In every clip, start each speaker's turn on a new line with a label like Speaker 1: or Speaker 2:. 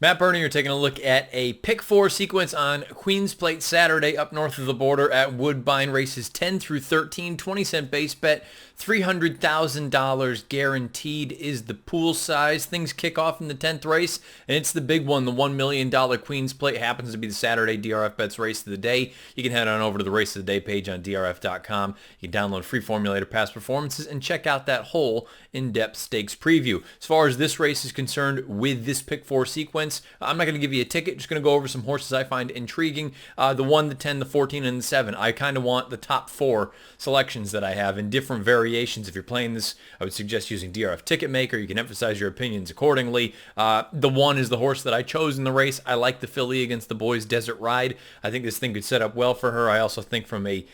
Speaker 1: Matt Bernie, you're taking a look at a pick four sequence on Queen's Plate Saturday up north of the border at Woodbine. Races 10 through 13, 20-cent base bet, $300,000 guaranteed is the pool size. Things kick off in the 10th race, and it's the big one, the $1 million Queen's Plate. Happens to be the Saturday DRF Bets race of the day. You can head on over to the Race of the Day page on DRF.com. You can download free formulator past performances and check out that whole in-depth stakes preview. As far as this race is concerned with this pick four sequence, I'm not going to give you a ticket, just going to go over some horses I find intriguing. The 1, the 10, the 14, and the 7. I kind of want the top 4 selections that I have in different variations. If you're playing this, I would suggest using DRF Ticket Maker. You can emphasize your opinions accordingly. The 1 is the horse that I chose in the race. I like the filly against the boys' Desert Ride. I think this thing could set up well for her. I also think from a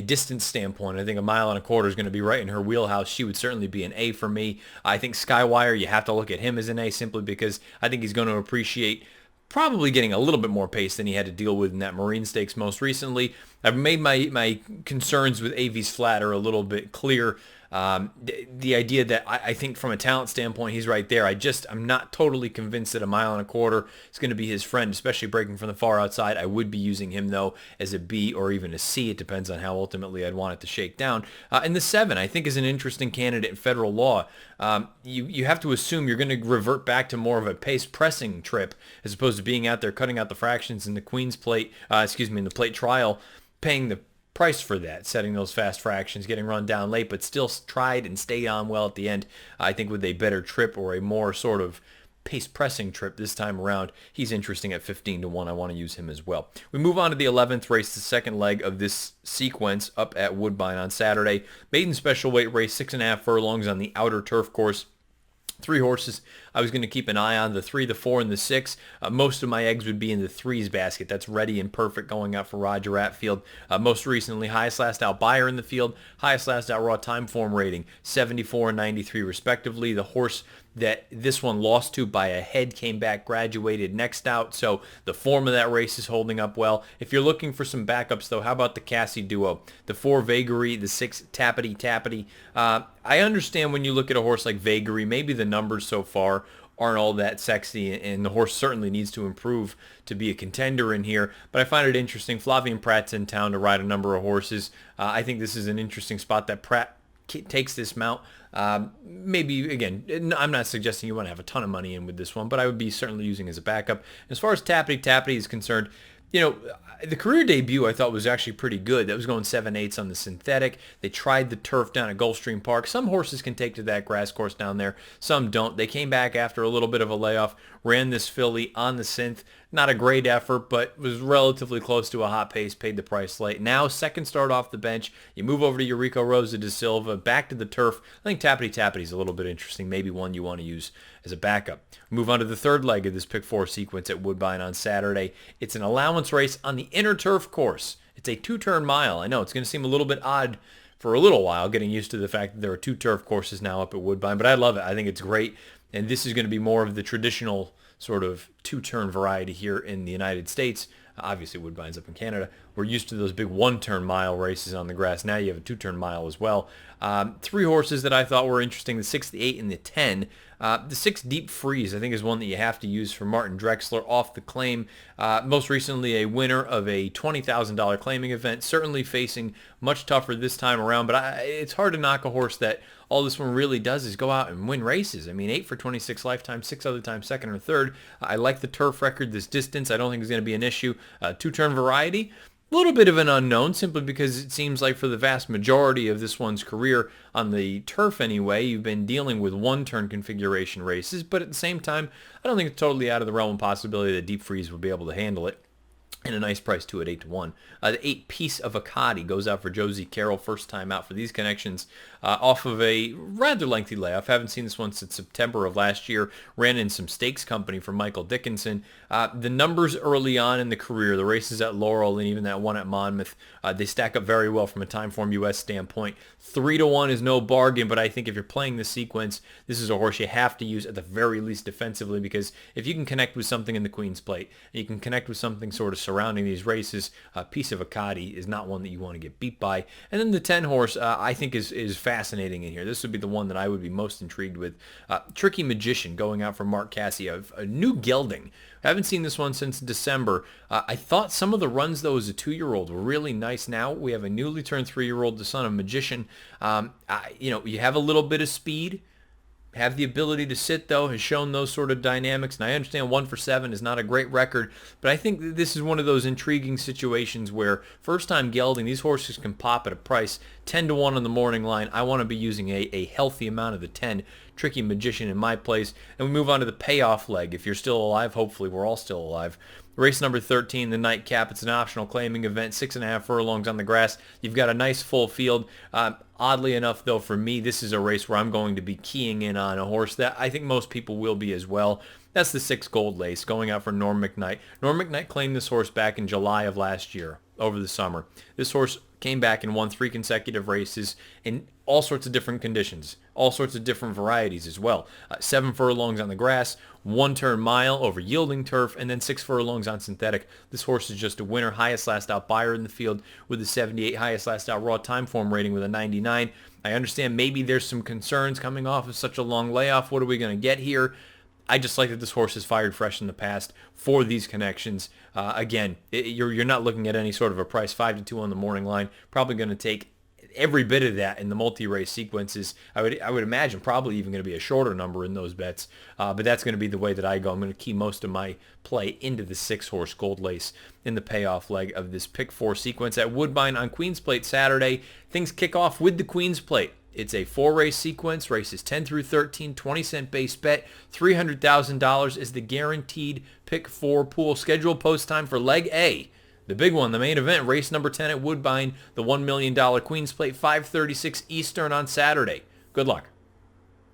Speaker 1: distance standpoint, I think 1.25 miles is going to be right in her wheelhouse. She would certainly be an A for me. I think Skywire, you have to look at him as an A simply because I think he's going to appreciate probably getting a little bit more pace than he had to deal with in that Marine Stakes most recently. I've made my concerns with AV's Flatter a little bit clear. The idea that I think from a talent standpoint, he's right there. I'm not totally convinced that 1.25 miles is going to be his friend, especially breaking from the far outside. I would be using him, though, as a B or even a C. It depends on how ultimately I'd want it to shake down. And the 7, I think, is an interesting candidate in federal law. You have to assume you're going to revert back to more of a pace pressing trip as opposed to being out there cutting out the fractions in the Queen's Plate, in the plate trial, paying the price for that, setting those fast fractions, getting run down late, but still tried and stayed on well at the end. I think with a better trip or a more sort of pace pressing trip this time around, he's interesting at 15 to 1. I want to use him as well. We move on to the 11th race, the second leg of this sequence up at Woodbine on Saturday. Maiden special weight race, 6.5 furlongs on the outer turf course. 3 horses I was going to keep an eye on, the 3, the 4, and the 6. Most of my eggs would be in the 3's basket. That's Ready and Perfect going out for Roger Atfield. Most recently, highest last out buyer in the field, highest last out raw time form rating, 74 and 93 respectively. The horse that this one lost to by a head came back, graduated next out, so the form of that race is holding up well. If you're looking for some backups, though, how about the Cassie duo? The 4 Vagary, the 6 Tappity Tappity. I understand when you look at a horse like Vagary, maybe the numbers so far aren't all that sexy, and the horse certainly needs to improve to be a contender in here, but I find it interesting. Flavien Prat's in town to ride a number of horses. I think this is an interesting spot that Prat takes this mount. Maybe, again, I'm not suggesting you want to have a ton of money in with this one, but I would be certainly using as a backup. As far as Tappity Tappity is concerned, the career debut I thought was actually pretty good. That was going 7/8 on the synthetic. They tried the turf down at Gulfstream Park. Some horses can take to that grass course down there. Some don't. They came back after a little bit of a layoff, ran this filly on the synth. Not a great effort, but was relatively close to a hot pace, paid the price late. Now, second start off the bench. You move over to Eurico Rosa da Silva, back to the turf. I think Tappity Tappity is a little bit interesting, maybe one you want to use as a backup. Move on to the third leg of this pick 4 sequence at Woodbine on Saturday. It's an allowance race on the inner turf course. It's a 2-turn mile. I know it's going to seem a little bit odd for a little while, getting used to the fact that there are 2 turf courses now up at Woodbine, but I love it. I think it's great, and this is going to be more of the traditional sort of 2-turn variety here in the United States. Obviously, Woodbine's up in Canada. We're used to those big 1-turn mile races on the grass. Now you have a 2-turn mile as well. 3 horses that I thought were interesting, the 6, the 8, and the 10. The 6 Deep Freeze, I think, is one that you have to use for Martin Drexler off the claim. Most recently a winner of a $20,000 claiming event, certainly facing much tougher this time around, but it's hard to knock a horse that all this one really does is go out and win races. I mean, 8 for 26 lifetime, 6 other times second or third. I like the turf record, this distance. I don't think it's going to be an issue. 2-turn variety, a little bit of an unknown simply because it seems like for the vast majority of this one's career on the turf anyway, you've been dealing with 1-turn configuration races, but at the same time, I don't think it's totally out of the realm of possibility that Deep Freeze will be able to handle it. And a nice price too at 8 to 1. The 8 Piece of Acadi goes out for Josie Carroll, first time out for these connections, off of a rather lengthy layoff. Haven't seen this one since September of last year. Ran in some stakes company for Michael Dickinson. The numbers early on in the career, the races at Laurel and even that one at Monmouth, they stack up very well from a Timeform US standpoint. 3 to 1 is no bargain, but I think if you're playing this sequence, this is a horse you have to use at the very least defensively, because if you can connect with something in the Queen's Plate, you can connect with something sort of surrounding these races. Piece of Acadi is not one that you want to get beat by. And then the 10 horse I think is fascinating in here. This would be the one that I would be most intrigued with. Tricky Magician going out for Mark Casse, a new gelding. I haven't seen this one since December. I thought some of the runs, though, as a 2-year-old were really nice. Now we have a newly turned 3-year-old, the son of Magician. You have a little bit of speed. Have the ability to sit, though, has shown those sort of dynamics. And I understand 1 for 7 is not a great record, but I think that this is one of those intriguing situations where first-time gelding, these horses can pop at a price 10 to 1 on the morning line. I want to be using a healthy amount of the 10. Tricky Magician in my place. And we move on to the payoff leg. If you're still alive, hopefully we're all still alive. Race number 13, the nightcap. It's an optional claiming event, 6.5 furlongs on the grass. You've got a nice full field. Oddly enough, though, for me, this is a race where I'm going to be keying in on a horse that I think most people will be as well. That's the 6 Gold Lace going out for Norm McKnight. Norm McKnight claimed this horse back in July of last year, over the summer. This horse came back and won 3 consecutive races in all sorts of different conditions, all sorts of different varieties as well. 7 furlongs on the grass, 1 turn mile over yielding turf, and then 6 furlongs on synthetic. This horse is just a winner, highest last out buyer in the field with a 78, highest last out raw time form rating with a 99. I understand maybe there's some concerns coming off of such a long layoff. What are we going to get here? I just like that this horse has fired fresh in the past for these connections. Again, you're not looking at any sort of a price 5 to 2 on the morning line. Probably going to take every bit of that in the multi-race sequences. I would imagine probably even going to be a shorter number in those bets. But that's going to be the way that I go. I'm going to key most of my play into the 6-horse Gold Lace in the payoff leg of this pick 4 sequence at Woodbine on Queen's Plate Saturday. Things kick off with the Queen's Plate. It's a 4-race sequence, races 10 through 13, 20-cent base bet. $300,000 is the guaranteed pick 4 pool. Scheduled post time for leg A. The big one, the main event, race number 10 at Woodbine, the $1 million Queen's Plate, 5:36 Eastern on Saturday. Good luck.